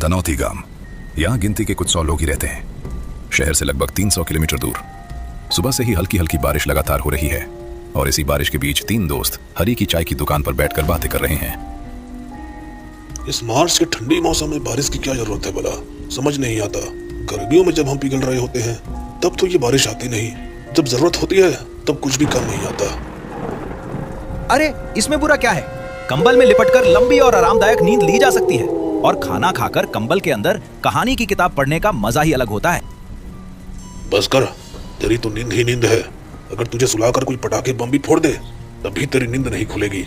धनौती गांव। यहाँ गिनती के कुछ 100 लोग ही रहते हैं। शहर से लगभग 300 किलोमीटर दूर। सुबह से ही हल्की हल्की बारिश लगातार हो रही है और इसी बारिश के बीच 3 दोस्त हरी की चाय की दुकान पर बैठकर बातें कर रहे हैं। इस मार्च के ठंडी मौसम में बारिश की क्या जरूरत है भला? समझ नहीं आता। गर्मियों में जब हम पिघल रहे होते हैं तब तो ये बारिश आती नहीं, जब जरूरत होती है तब कुछ भी काम नहीं आता। अरे इसमें बुरा क्या है? कंबल में लिपटकर लंबी और आरामदायक नींद ली जा सकती है और खाना खाकर कंबल के अंदर कहानी की किताब पढ़ने का मजा ही अलग होता है। बस कर, तेरी तो नींद ही नींद है। अगर तुझे सुलाकर कोई पटाखे बम भी फोड़ दे तभी तेरी नींद नहीं खुलेगी।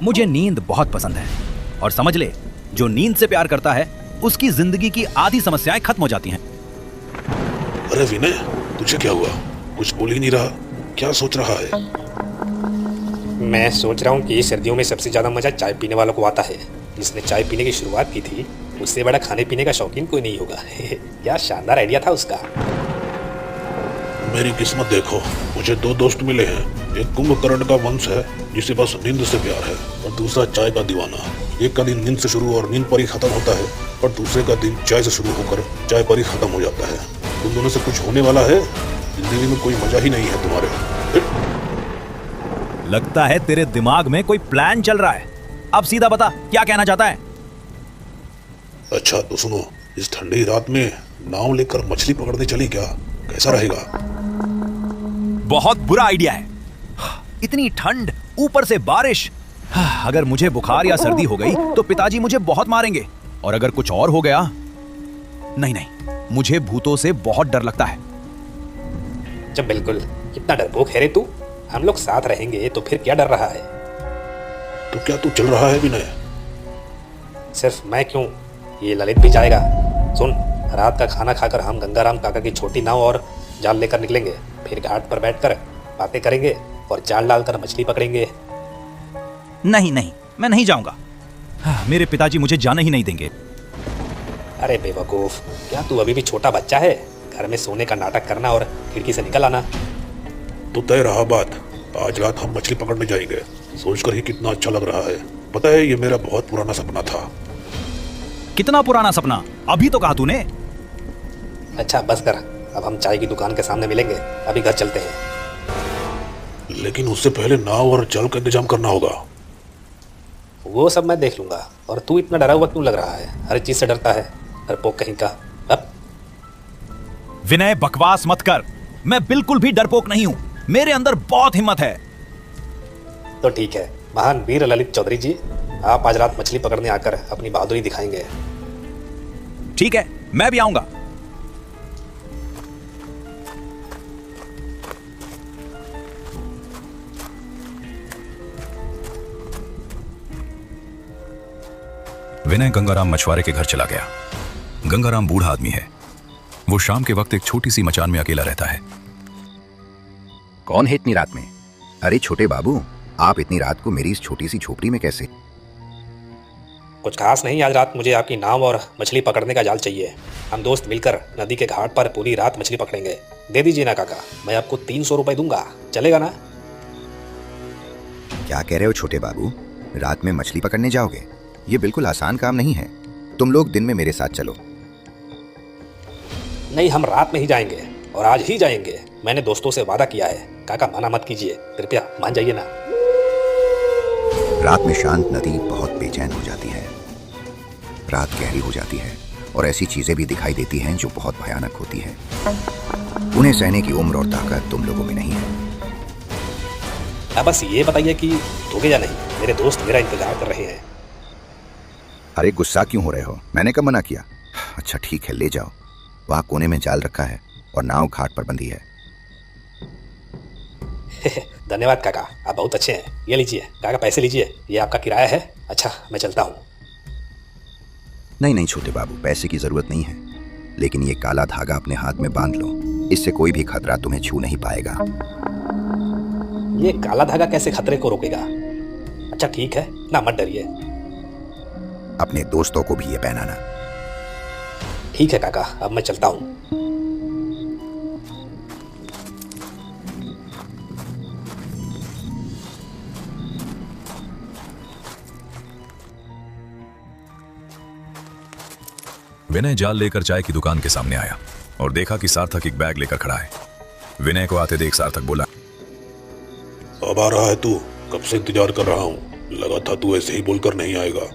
मुझे नींद बहुत पसंद है और समझ ले, जो नींद से प्यार करता है उसकी जिंदगी की आधी समस्याएं खत्म हो जाती हैं। अरे विनय, तुझे क्या हुआ? कुछ बोल ही नहीं रहा, क्या सोच रहा है? मैं सोच रहा हूँ कि सर्दियों में सबसे ज्यादा मजा चाय पीने वालों को आता है। जिसने चाय पीने की शुरुआत की थी उससे बड़ा खाने पीने का शौकीन कोई नहीं होगा। क्या शानदार आइडिया था उसका। मेरी किस्मत देखो, मुझे 2 दोस्त मिले हैं। एक कुंभकर्ण का वंश है जिसे बस नींद से प्यार है, और दूसरा चाय का दीवाना। एक का दिन नींद से शुरू और नींद पर ही खत्म होता है, और दूसरे का दिन चाय से शुरू होकर चाय पर ही खत्म हो जाता है। तुम दोनों से कुछ होने वाला है? जिंदगी में कोई मजा ही नहीं है तुम्हारे। लगता है तेरे दिमाग में कोई प्लान चल रहा है। अब सीधा बता, क्या कहना चाहता है? अच्छा तो सुनो, इस ठंडी रात में नाव लेकर मछली पकड़ने चली क्या? कैसा रहेगा? बहुत बुरा आइडिया है। इतनी ठंड, ऊपर से बारिश। अगर मुझे बुखार या सर्दी हो गई तो पिताजी मुझे बहुत मारेंगे, और अगर कुछ और हो गया, नहीं नहीं, मुझे भूतों से बहुत डर लगता है। जब बिल्कुल, कितना डरपोक है रे तू। हम लोग साथ रहेंगे तो फिर क्या डर रहा है? तो क्या तू चल रहा है विनय? सिर्फ मैं क्यों, ये ललित भी जाएगा। सुन, रात का खाना खाकर हम गंगाराम काका की छोटी नाव और जाल लेकर निकलेंगे। फिर घाट पर बैठकर बातें करेंगे और जाल डालकर मछली पकड़ेंगे। नहीं नहीं, मैं नहीं जाऊंगा। मेरे पिताजी मुझे जाने ही नहीं देंगे। अरे बेवकूफ, क्या तू अभी भी छोटा बच्चा है? घर में सोने का नाटक करना और खिड़की से निकल आना। तो तय रहा बात, आज रात हम मछली पकड़ने जाएंगे। सोचकर ही कितना अच्छा लग रहा है। पता है, ये मेरा बहुत पुराना सपना था। कितना पुराना सपना? अभी तो कहा तूने। अच्छा बस कर, अब हम चाय की दुकान के सामने मिलेंगे। अभी घर चलते हैं। लेकिन उससे पहले नाव और जल का इंतजाम करना होगा। वो सब मैं देख लूंगा। और तू इतना डरा हुआ क्यों लग रहा है? हर चीज से डरता है, डरपोक कहीं का। अब विनय, बकवास मत कर। मैं बिल्कुल भी डरपोक नहीं हूं। मेरे अंदर बहुत हिम्मत है। तो ठीक है, महान वीर ललित चौधरी जी, आप आज रात मछली पकड़ने आकर अपनी बहादुरी दिखाएंगे। ठीक है, मैं भी आऊंगा। विनय गंगाराम मछुआरे के घर चला गया। गंगाराम बूढ़ा आदमी है। वो शाम के वक्त एक छोटी सी मचान में अकेला रहता है। कौन है इतनी रात में? अरे छोटे बाबू, आप इतनी रात को मेरी इस छोटी सी झोपड़ी में कैसे? कुछ खास नहीं, आज रात मुझे आपकी नाव और मछली पकड़ने का जाल चाहिए। हम दोस्त मिलकर नदी के घाट पर पूरी रात मछली पकड़ेंगे। दे दीजिए ना काका, मैं आपको 300 रुपए दूंगा, चलेगा ना? क्या कह रहे हो छोटे बाबू? रात में मछली पकड़ने जाओगे? ये बिल्कुल आसान काम नहीं है। तुम लोग दिन में मेरे साथ चलो। नहीं, हम रात में ही जाएंगे और आज ही जाएंगे। मैंने दोस्तों से वादा किया है। काका मना मत कीजिए, कृपया मान जाइए ना। रात में शांत नदी बहुत बेचैन हो जाती है। रात गहरी हो जाती है और ऐसी चीजें भी दिखाई देती हैं जो बहुत भयानक होती हैं। उन्हें सहने की उम्र और ताकत तुम लोगों में नहीं है। अब बस ये बताइए कि दोगे या नहीं? मेरे दोस्त मेरा इंतजार कर रहे हैं। अरे गुस्सा क्यों हो रहे हो? मैंने कब मना किया? अच्छा ठीक है, ले जाओ। वहां कोने में जाल रखा है और नाव घाट पर बंधी है। धन्यवाद काका, आप बहुत अच्छे हैं। ये लीजिए काका, पैसे लीजिए, ये आपका किराया है। अच्छा मैं चलता हूँ। नहीं नहीं छोटे बाबू, पैसे की जरूरत नहीं है, लेकिन ये काला धागा अपने हाथ में बांध लो। इससे कोई भी खतरा तुम्हें छू नहीं पाएगा। ये काला धागा कैसे खतरे को रोकेगा? अच्छा ठीक है, ना मत डरिए। अपने दोस्तों को भी ये पहनाना। ठीक है काका, अब मैं चलता हूँ। विनय जाल लेकर चाय की दुकान के सामने आया और देखा कि सार्थक एक बैग लेकर खड़ा है। विनय को आते देख सार्थक बोला, अब आ रहा है तू? कब से इंतजार कर रहा हूँ। लगा था तू ऐसे ही बोलकर नहीं आएगा।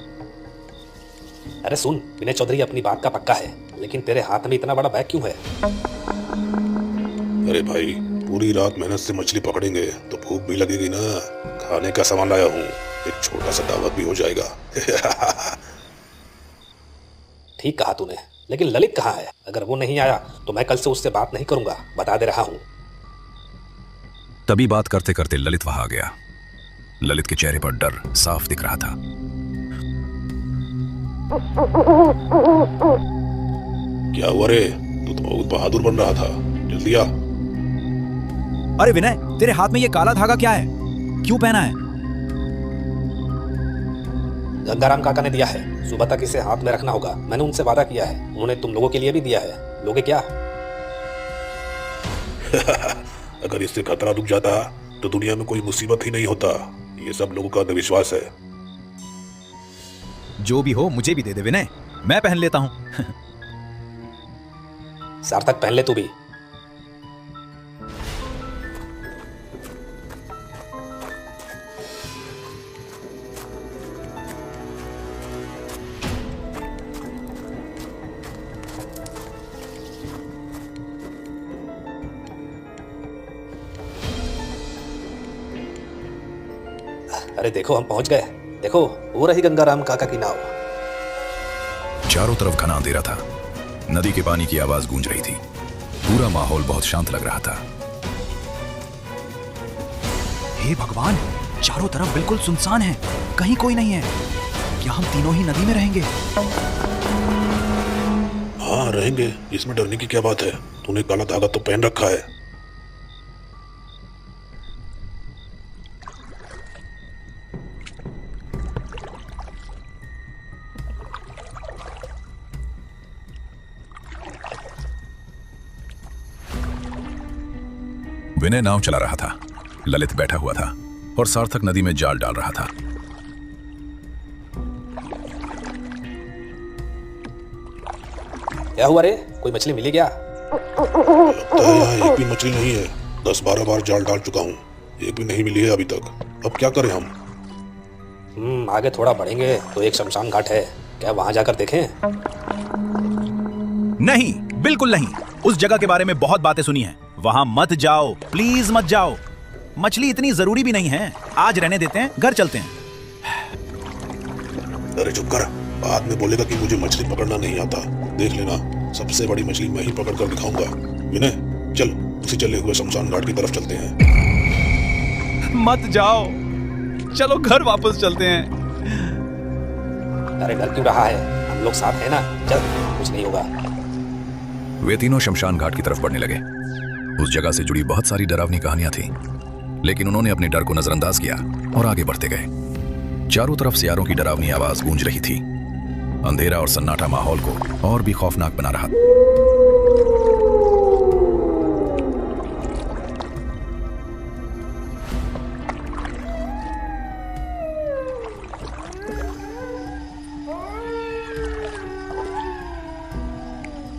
अरे सुन, विनय चौधरी अपनी बात का पक्का है, लेकिन तेरे हाथ में इतना बड़ा बैग क्यों है? अरे भाई, पूरी रात मेहनत से मछली पकड़ेंगे तो भूख भी लगेगी ना। खाने का सामान लाया हूँ, एक छोटा सा दावत भी हो जाएगा। ठीक कहा तूने, लेकिन ललित कहाँ है? अगर वो नहीं आया तो मैं कल से उससे बात नहीं करूंगा, बता दे रहा हूँ। तभी बात करते करते ललित वहां आ गया। ललित के चेहरे पर डर साफ दिख रहा था। क्या हुआ रे? तू तो बहुत बहादुर बन रहा था। जल्दी आ। अरे विनय, तेरे हाथ में ये काला धागा क्या है? क्यों पहना है? गंगाराम काका ने दिया है, सुबह तक इसे हाथ में रखना होगा। मैंने उनसे वादा किया है, उन्होंने तुम लोगों के लिए भी दिया है। लोगे क्या? अगर इससे खतरा रुक जाता तो दुनिया में कोई मुसीबत ही नहीं होता। ये सब लोगों का अंधविश्वास है। जो भी हो मुझे भी दे दे विनय, मैं पहन लेता हूं। सार्थक, पहन ले तू भी। अरे देखो, हम पहुंच गए। देखो, वो रही गंगाराम काका की नाव। चारों तरफ घना अंधेरा था। नदी के पानी की आवाज गूंज रही थी। पूरा माहौल बहुत शांत लग रहा था। हे भगवान, चारों तरफ बिल्कुल सुनसान है, कहीं कोई नहीं है। क्या हम तीनों ही नदी में रहेंगे? हाँ रहेंगे, इसमें डरने की क्या बात है? तूने काला धागा तो पहन रखा है। विनय नाव चला रहा था, ललित बैठा हुआ था और सार्थक नदी में जाल डाल रहा था। क्या हुआ रे? कोई मछली मिली क्या? लगता है यहाँ एक भी मछली नहीं है। 10-12 बार जाल डाल चुका हूँ, एक भी नहीं मिली है अभी तक। अब क्या करें हम? आगे थोड़ा बढ़ेंगे तो एक शमशान घाट है, क्या वहां जाकर देखें? नहीं, बिल्कुल नहीं। उस जगह के बारे में बहुत बातें सुनी हैं। वहां मत जाओ, प्लीज मत जाओ। मछली इतनी जरूरी भी नहीं है। आज रहने देते हैं, घर चलते हैं। अरे चुप कर, बाद में बोलेगा कि मुझे मछली पकड़ना नहीं आता। देख लेना, सबसे बड़ी मछली मैं ही पकड़ कर दिखाऊंगा। विनय, चल उसी चले हुए शमशान घाट की तरफ चलते हैं। मत जाओ, चलो घर वापस चलते हैं। अरे डर क्यों रहा है? हम लोग साथ हैं ना, चल, कुछ नहीं होगा। वे तीनों शमशान घाट की तरफ बढ़ने लगे। उस जगह से जुड़ी बहुत सारी डरावनी कहानियां थी, लेकिन उन्होंने अपने डर को नजरअंदाज किया और आगे बढ़ते गए। चारों तरफ सियारों की डरावनी आवाज गूंज रही थी। अंधेरा और सन्नाटा माहौल को और भी खौफनाक बना रहा।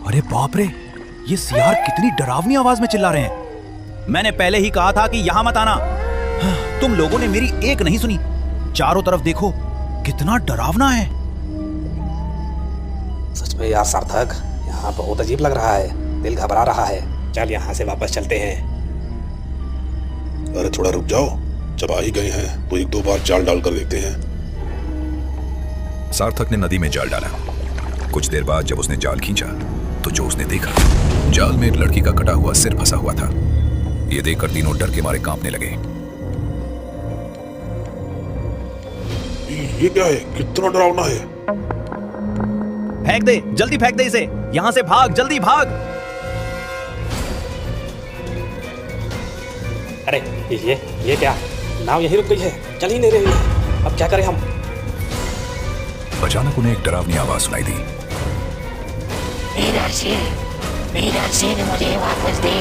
अरे बाप रे, ये सियार कितनी डरावनी आवाज में चिल्ला रहे हैं। मैंने पहले ही कहा था कि यहां मत आना। तुम लोगों ने मेरी एक नहीं सुनी। चारों तरफ देखो, कितना डरावना है। सच में यार सार्थक, यहाँ बहुत अजीब लग रहा है, दिल घबरा रहा है। चल यहाँ से वापस चलते हैं। अरे थोड़ा रुक जाओ, जब आ ही गए हैं तो 1-2 बार जाल डाल कर देखते हैं। सार्थक ने नदी में जाल डाला। कुछ देर बाद जब उसने जाल खींचा तो जो उसने देखा, जाल में एक लड़की का कटा हुआ सिर फंसा हुआ था। ये देखकर तीनों डर के मारे कांपने लगे। ये क्या है? कितना डरावना है। फेंक दे, जल्दी फेंक दे इसे। यहां से भाग, जल्दी भाग। अरे ये क्या? नाव यहीं रुक गई है, चल ही नहीं रही है। अब क्या करें हम? अचानक उन्हें एक डरावनी आवाज सुनाई दी। मेरा सिर मुझे वापस दे।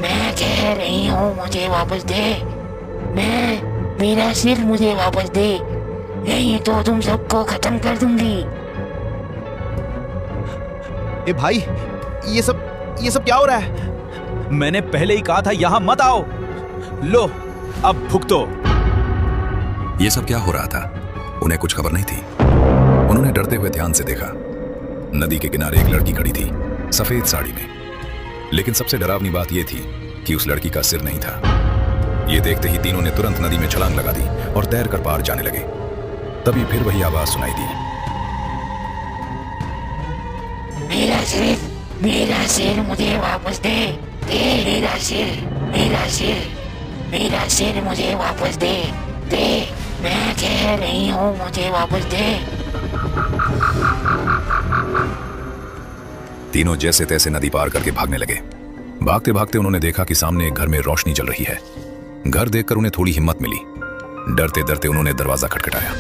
मैं कह रही हूँ, मुझे वापस दे। मेरा सिर मुझे वापस दे, नहीं तो तुम सबको खत्म कर दूंगी। ए भाई, ये सब क्या हो रहा है? मैंने पहले ही कहा था यहां मत आओ। लो अब भुगतो। ये सब क्या हो रहा था उन्हें कुछ खबर नहीं थी। उन्होंने डरते हुए ध्यान से देखा। नदी के किनारे एक लड़की खड़ी थी, सफेद साड़ी में। लेकिन सबसे डरावनी बात यह थी कि उस लड़की का सिर नहीं था। ये देखते ही तीनों ने तुरंत नदी में छलांग लगा दी और तैर कर पार जाने लगे। तभी फिर वही आवाज सुनाई दी। मेरा सिर मुझे वापस दे। दे मेरा सिर मुझे वापस दे। दे, मैं कह रही हूँ मुझे वापस दे। तीनों जैसे तैसे नदी पार करके भागने लगे। भागते भागते उन्होंने देखा कि सामने एक घर में रोशनी जल रही है। घर देखकर उन्हें थोड़ी हिम्मत मिली। डरते डरते उन्होंने दरवाजा खटखटाया।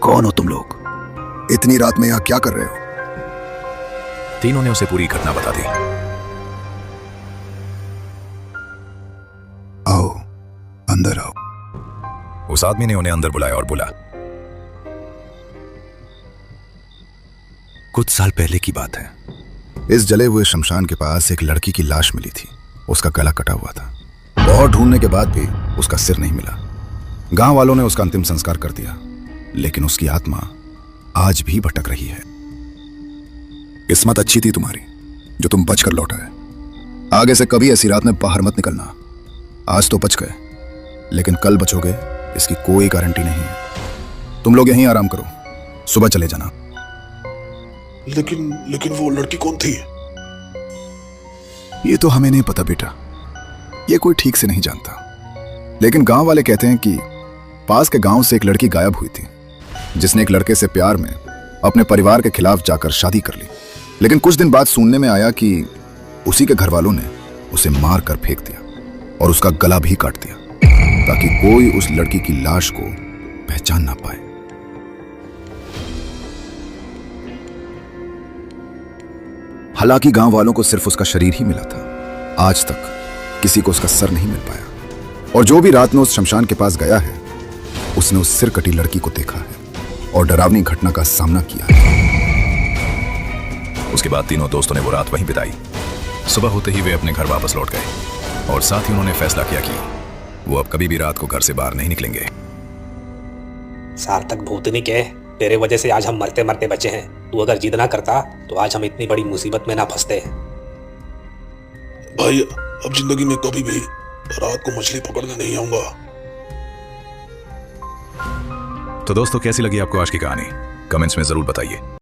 कौन हो तुम लोग? इतनी रात में यहाँ क्या कर रहे हो? तीनों ने उसे पूरी घटना बता दी। आओ, अंदर आओ। उस आदमी ने उन्हें अंदर बुलाया और बोला, कुछ साल पहले की बात है। इस जले हुए शमशान के पास एक लड़की की लाश मिली थी। उसका गला कटा हुआ था। बहुत ढूंढने के बाद भी उसका सिर नहीं मिला। गांव वालों ने उसका अंतिम संस्कार कर दिया, लेकिन उसकी आत्मा आज भी भटक रही है। किस्मत अच्छी थी तुम्हारी जो तुम बचकर लौट आए। आगे से कभी ऐसी रात में बाहर मत निकलना। आज तो बच गए, लेकिन कल बचोगे इसकी कोई गारंटी नहीं है। तुम लोग यहीं आराम करो, सुबह चले जाना। लेकिन वो लड़की कौन थी? ये तो हमें नहीं पता बेटा, ये कोई ठीक से नहीं जानता। लेकिन गांव वाले कहते हैं कि पास के गांव से एक लड़की गायब हुई थी, जिसने एक लड़के से प्यार में अपने परिवार के खिलाफ जाकर शादी कर ली। लेकिन कुछ दिन बाद सुनने में आया कि उसी के घर वालों ने उसे मार कर फेंक दिया और उसका गला भी काट दिया, ताकि कोई उस लड़की की लाश को पहचान ना पाए। हालांकि गांव वालों को सिर्फ उसका शरीर ही मिला था। आज तक किसी को उसका सर नहीं मिल पाया। और जो भी रात में उस शमशान के पास गया है, उसने उस सिर कटी लड़की को देखा है और डरावनी घटना का सामना किया है। उसके बाद तीनों दोस्तों ने वो रात वहीं बिताई। सुबह होते ही वे अपने घर वापस लौट गए और साथ ही उन्होंने फैसला किया कि वो अब कभी भी रात को घर से बाहर नहीं निकलेंगे। सार्थक भूतनी के तेरे वजह से आज हम मरते मरते बचे हैं। तू अगर जिद ना करता तो आज हम इतनी बड़ी मुसीबत में ना फंसते। भाई, अब जिंदगी में कभी भी रात को मछली पकड़ने नहीं आऊंगा। तो दोस्तों, कैसी लगी आपको आज की कहानी? कमेंट्स में जरूर बताइए।